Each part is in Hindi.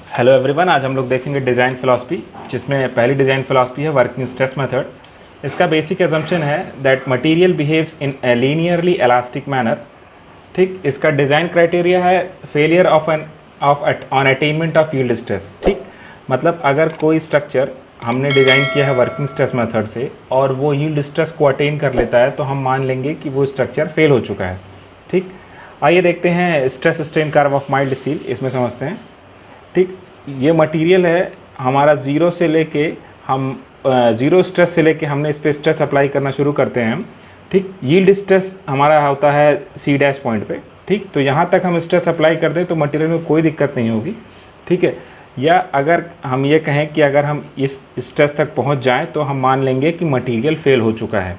हेलो एवरीवन, आज हम लोग देखेंगे डिज़ाइन फिलॉसफी, जिसमें पहली डिज़ाइन फिलॉसफी है वर्किंग स्ट्रेस मेथड। इसका बेसिक एजम्पशन है that material behaves in A linearly elastic manner. ठीक, इसका डिज़ाइन क्राइटेरिया है failure of on attainment of yield stress. ठीक, मतलब अगर कोई स्ट्रक्चर हमने डिज़ाइन किया है वर्किंग स्ट्रेस मेथड से और वो यील्ड स्ट्रेस को अटेन कर लेता है तो हम मान लेंगे कि वो स्ट्रक्चर फेल हो चुका है। ठीक, आइए देखते हैं stress strain curve of mild steel, इसमें समझते हैं। ठीक, ये मटेरियल है हमारा ज़ीरो से लेके हम ज़ीरो स्ट्रेस से लेके हमने इस पर स्ट्रेस अप्लाई करना शुरू करते हैं हम। ठीक, यील्ड स्ट्रेस हमारा होता है सी डैश पॉइंट पे। ठीक, तो यहाँ तक हम स्ट्रेस अप्लाई कर दें तो मटेरियल में कोई दिक्कत नहीं होगी। ठीक है, या अगर हम ये कहें कि अगर हम इस स्ट्रेस तक पहुँच जाएँ तो हम मान लेंगे कि मटीरियल फेल हो चुका है।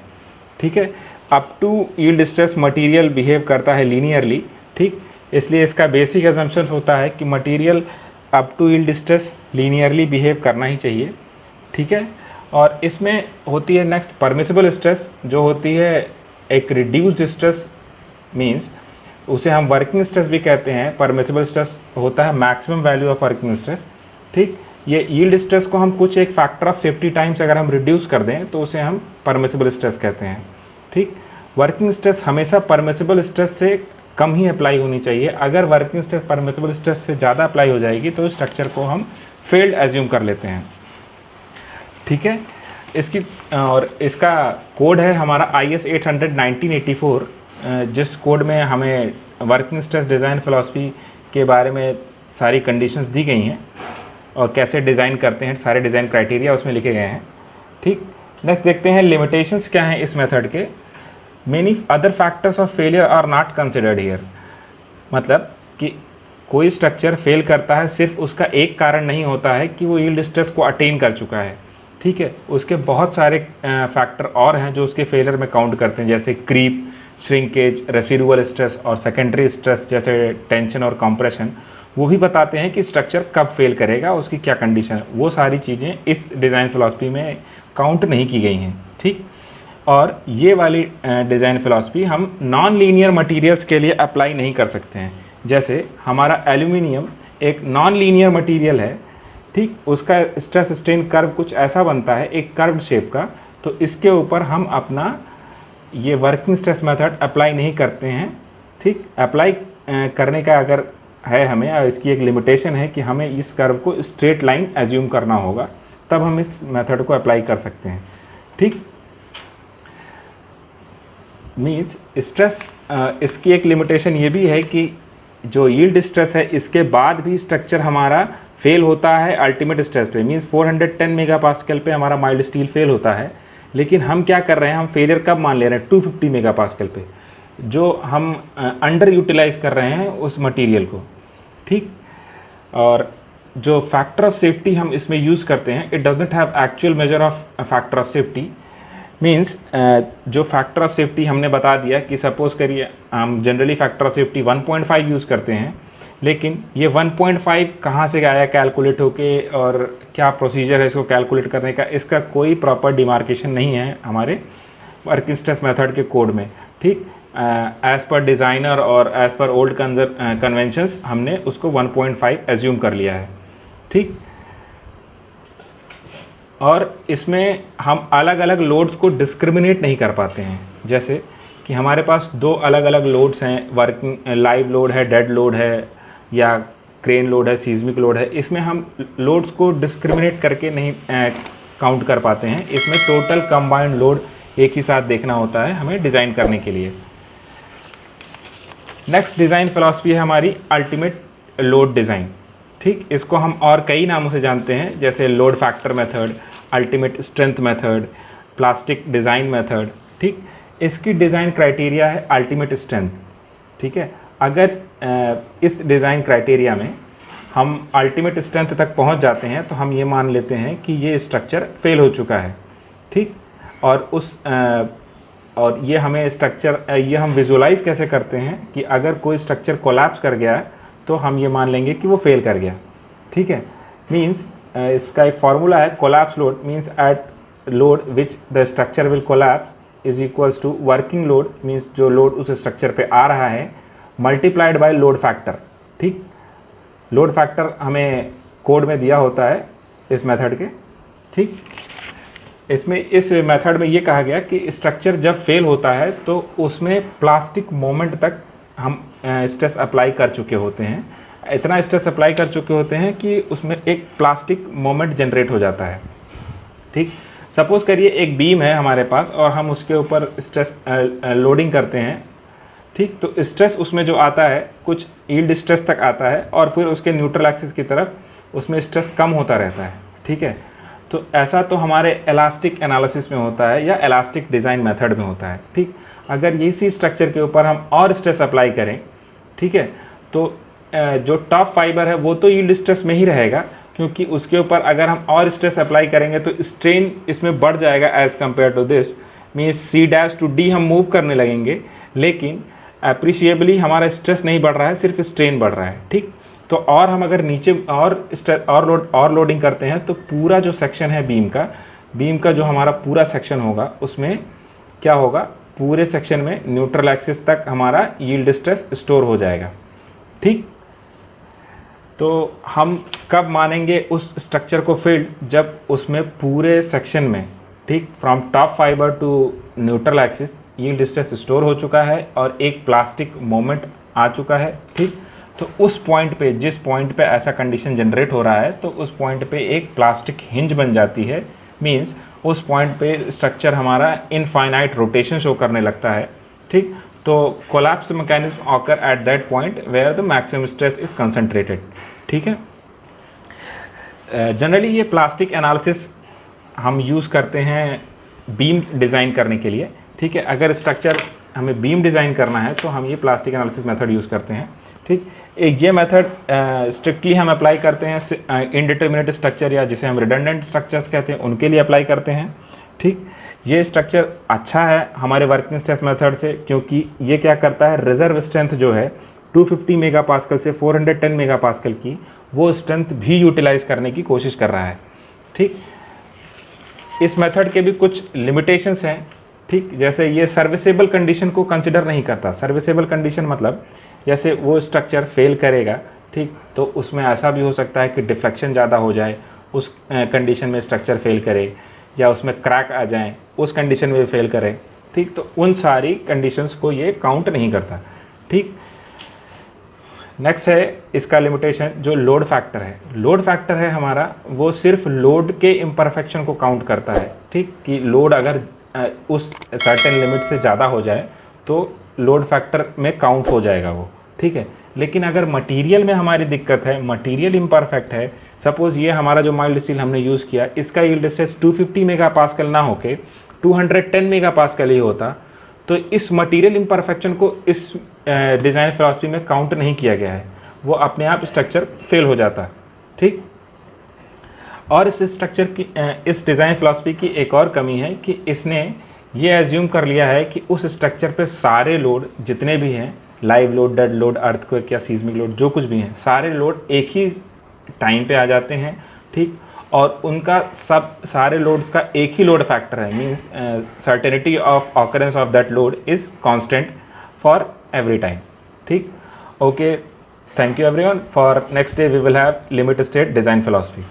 ठीक है, up to yield stress material behave करता है लीनियरली। ठीक, इसलिए इसका बेसिक एजम्पशन होता है कि material up to yield stress linearly behave करना ही चाहिए। ठीक है, और इसमें होती है नेक्स्ट परमिसिबल स्ट्रेस, जो होती है एक रिड्यूस्ड स्ट्रेस, मींस उसे हम वर्किंग स्ट्रेस भी कहते हैं। परमिसिबल स्ट्रेस होता है maximum value of working stress. ठीक, ये यील्ड स्ट्रेस को हम कुछ एक फैक्टर ऑफ सेफ्टी टाइम्स अगर हम रिड्यूस कर दें तो उसे हम परमिसिबल स्ट्रेस कहते हैं। ठीक, वर्किंग स्ट्रेस हमेशा परमिसिबल स्ट्रेस से कम ही अप्लाई होनी चाहिए। अगर वर्किंग स्ट्रेस परमिसिबल स्ट्रेस से ज़्यादा अप्लाई हो जाएगी तो स्ट्रक्चर को हम फेल्ड एज्यूम कर लेते हैं। ठीक है, और इसका कोड है हमारा IS 800 1984, जिस कोड में हमें वर्किंग स्ट्रेस डिज़ाइन फिलॉसफी के बारे में सारी कंडीशंस दी गई हैं और कैसे डिज़ाइन करते हैं, सारे डिज़ाइन क्राइटेरिया उसमें लिखे गए हैं। ठीक, नेक्स्ट देखते हैं लिमिटेशंस क्या हैं इस मेथड के। Many other factors of failure are not considered here. मतलब कि कोई स्ट्रक्चर फेल करता है सिर्फ उसका एक कारण नहीं होता है कि वो यील्ड स्ट्रेस को अटेन कर चुका है। ठीक है, उसके बहुत सारे फैक्टर और हैं जो उसके फेलियर में काउंट करते हैं, जैसे क्रीप, श्रिंकेज, रेसिडुअल स्ट्रेस और सेकेंडरी स्ट्रेस जैसे टेंशन और कंप्रेशन। वो भी बताते हैं कि स्ट्रक्चर कब फेल करेगा, उसकी क्या कंडीशन है। वो सारी चीज़ें इस डिज़ाइन फिलॉसफी में काउंट नहीं की गई हैं। ठीक, और ये वाली डिज़ाइन फिलॉसफी हम नॉन लीनियर मटेरियल्स के लिए अप्लाई नहीं कर सकते हैं। जैसे हमारा एल्यूमिनियम एक नॉन लीनियर मटेरियल है। ठीक, उसका स्ट्रेस स्ट्रेन कर्व कुछ ऐसा बनता है, एक कर्व्ड शेप का, तो इसके ऊपर हम अपना ये वर्किंग स्ट्रेस मेथड अप्लाई नहीं करते हैं। ठीक, अप्लाई करने का अगर है हमें, और इसकी एक लिमिटेशन है कि हमें इस कर्व को स्ट्रेट लाइन एज्यूम करना होगा, तब हम इस मेथड को अप्लाई कर सकते हैं। ठीक, मीन्स स्ट्रेस, इसकी एक लिमिटेशन ये भी है कि जो यील्ड स्ट्रेस है इसके बाद भी स्ट्रक्चर हमारा फेल होता है अल्टीमेट स्ट्रेस पे। मीन्स 410 मेगापास्कल पे हमारा माइल्ड स्टील फेल होता है, लेकिन हम क्या कर रहे हैं, हम फेलियर कब मान ले रहे हैं, 250 मेगापास्कल पे, जो हम अंडर यूटिलाइज कर रहे हैं उस मटेरियल को। ठीक, और जो फैक्टर ऑफ सेफ्टी हम इसमें यूज़ करते हैं, it doesn't have actual measure of factor of safety. Means जो फैक्टर ऑफ सेफ्टी हमने बता दिया कि सपोज करिए हम generally factor of safety 1.5 use करते हैं, लेकिन ये 1.5 कहाँ से आया कैलकुलेट होके और क्या प्रोसीजर है इसको कैलकुलेट करने का, इसका कोई प्रॉपर डिमार्केशन नहीं है हमारे वर्किंग स्ट्रेस मेथड के कोड में। ठीक, एज़ पर डिज़ाइनर और एज़ पर ओल्ड कन्वेंशंस हमने उसको 1.5 एज्यूम कर लिया है। ठीक, और इसमें हम अलग अलग लोड्स को डिस्क्रिमिनेट नहीं कर पाते हैं। जैसे कि हमारे पास दो अलग अलग लोड्स हैं, वर्किंग लाइव लोड है, डेड लोड है, या क्रेन लोड है, सीज़मिक लोड है। इसमें हम लोड्स को डिस्क्रिमिनेट करके नहीं काउंट कर पाते हैं। इसमें टोटल कंबाइंड लोड एक ही साथ देखना होता है हमें डिज़ाइन करने के लिए। नेक्स्ट डिज़ाइन फिलॉसफी है हमारी अल्टीमेट लोड डिज़ाइन। ठीक, इसको हम और कई नामों से जानते हैं, जैसे load factor method, ultimate strength method, plastic design method. ठीक, इसकी डिज़ाइन क्राइटेरिया है अल्टीमेट स्ट्रेंथ। ठीक है, अगर इस डिज़ाइन क्राइटेरिया में हम अल्टीमेट स्ट्रेंथ तक पहुंच जाते हैं तो हम ये मान लेते हैं कि ये स्ट्रक्चर फेल हो चुका है। ठीक, और और ये हमें स्ट्रक्चर, ये हम विजुलाइज कैसे करते हैं कि अगर कोई स्ट्रक्चर कोलैप्स कर गया है तो हम ये मान लेंगे कि वो फेल कर गया। ठीक है, मीन्स इसका एक फार्मूला है, collapse load means at load which the structure will collapse is equals to working load, means जो लोड उस स्ट्रक्चर पे आ रहा है, मल्टीप्लाइड बाय लोड फैक्टर। ठीक, लोड फैक्टर हमें कोड में दिया होता है इस मेथड के। ठीक, इसमें इस मेथड में ये कहा गया कि स्ट्रक्चर जब फेल होता है तो उसमें प्लास्टिक मोमेंट तक हम स्ट्रेस अप्लाई कर चुके होते हैं, इतना स्ट्रेस अप्लाई कर चुके होते हैं कि उसमें एक प्लास्टिक मोमेंट जनरेट हो जाता है। ठीक, सपोज करिए एक बीम है हमारे पास और हम उसके ऊपर स्ट्रेस लोडिंग करते हैं। ठीक, तो स्ट्रेस उसमें जो आता है कुछ यील्ड स्ट्रेस तक आता है और फिर उसके न्यूट्रल एक्सिस की तरफ उसमें स्ट्रेस कम होता रहता है। ठीक है, तो ऐसा तो हमारे इलास्टिक एनालिसिस में होता है या इलास्टिक डिज़ाइन मेथड में होता है। ठीक, अगर इसी स्ट्रक्चर के ऊपर हम और स्ट्रेस अप्लाई करें, ठीक है, तो जो टॉप फाइबर है वो तो यील्ड स्ट्रेस में ही रहेगा, क्योंकि उसके ऊपर अगर हम और स्ट्रेस अप्लाई करेंगे तो स्ट्रेन इसमें बढ़ जाएगा as compare to this, means C dash to D हम मूव करने लगेंगे, लेकिन अप्रिशिएबली हमारा स्ट्रेस नहीं बढ़ रहा है, सिर्फ स्ट्रेन बढ़ रहा है। ठीक, तो और हम अगर नीचे और लोडिंग करते हैं तो पूरा जो सेक्शन है बीम का जो हमारा पूरा सेक्शन होगा उसमें क्या होगा, पूरे सेक्शन में न्यूट्रल एक्सिस तक हमारा यील्ड स्ट्रेस स्टोर हो जाएगा। ठीक, तो हम कब मानेंगे उस स्ट्रक्चर को फेल्ड, जब उसमें पूरे सेक्शन में, ठीक, from top fibre to neutral axis yield stress store हो चुका है और एक प्लास्टिक मोमेंट आ चुका है। ठीक, तो उस पॉइंट पे, जिस पॉइंट पे ऐसा कंडीशन जनरेट हो रहा है, तो उस पॉइंट पे एक प्लास्टिक हिंज बन जाती है, मींस उस पॉइंट पे स्ट्रक्चर हमारा इनफाइनाइट रोटेशन शो करने लगता है। ठीक, तो collapse mechanism occur at that point where the maximum stress is concentrated. ठीक है, जनरली ये प्लास्टिक एनालिसिस हम यूज़ करते हैं बीम डिज़ाइन करने के लिए। ठीक है, अगर स्ट्रक्चर हमें बीम डिज़ाइन करना है तो हम ये प्लास्टिक एनालिसिस मेथड यूज़ करते हैं। ठीक, एक ये मेथड स्ट्रिक्टली हम अप्लाई करते हैं इनडिटर्मिनेट स्ट्रक्चर या जिसे हम रिडंडेंट स्ट्रक्चर्स कहते हैं उनके लिए अप्लाई करते हैं। ठीक, ये स्ट्रक्चर अच्छा है हमारे वर्किंग स्ट्रेस मेथड से, क्योंकि ये क्या करता है, रिजर्व स्ट्रेंथ जो है 250 मेगापास्कल से 410 मेगापास्कल की, वो स्ट्रेंथ भी यूटिलाइज करने की कोशिश कर रहा है। ठीक, इस मेथड के भी कुछ लिमिटेशंस हैं। ठीक, जैसे ये सर्विसेबल कंडीशन को कंसिडर नहीं करता। सर्विसेबल कंडीशन मतलब जैसे वो स्ट्रक्चर फेल करेगा, ठीक, तो उसमें ऐसा भी हो सकता है कि डिफ्लेक्शन ज़्यादा हो जाए, उस कंडीशन में स्ट्रक्चर फेल करे, या उसमें क्रैक आ जाए, उस कंडीशन में फेल करे। ठीक, तो उन सारी कंडीशंस को ये काउंट नहीं करता। ठीक, नेक्स्ट है इसका लिमिटेशन जो लोड फैक्टर है। लोड फैक्टर है हमारा, वो सिर्फ लोड के इम्परफेक्शन को काउंट करता है। ठीक, कि लोड अगर उस सर्टेन लिमिट से ज़्यादा हो जाए तो लोड फैक्टर में काउंट हो जाएगा वो। ठीक है, लेकिन अगर मटेरियल में हमारी दिक्कत है, मटेरियल इम्परफेक्ट है, सपोज ये हमारा जो माइल्ड स्टील हमने यूज़ किया, इसका यील्ड स्ट्रेस 250 मेगापास्कल ना होके 210 मेगापास्कल ही होता, तो इस मटेरियल इम्परफेक्शन को इस डिज़ाइन फिलॉसफी में काउंट नहीं किया गया है, वो अपने आप स्ट्रक्चर फेल हो जाता। ठीक, और इस स्ट्रक्चर की, इस डिज़ाइन फिलॉसफी की एक और कमी है कि इसने ये एज्यूम कर लिया है कि उस स्ट्रक्चर पे सारे लोड जितने भी हैं, live load, dead load, earthquake या सीस्मिक लोड, जो कुछ भी हैं, सारे लोड एक ही टाइम पे आ जाते हैं। ठीक, और उनका सारे लोड्स का एक ही लोड फैक्टर है, means certainty of occurrence of that load is constant for every time. ठीक, okay, thank you everyone. For next day we will have limit state design philosophy.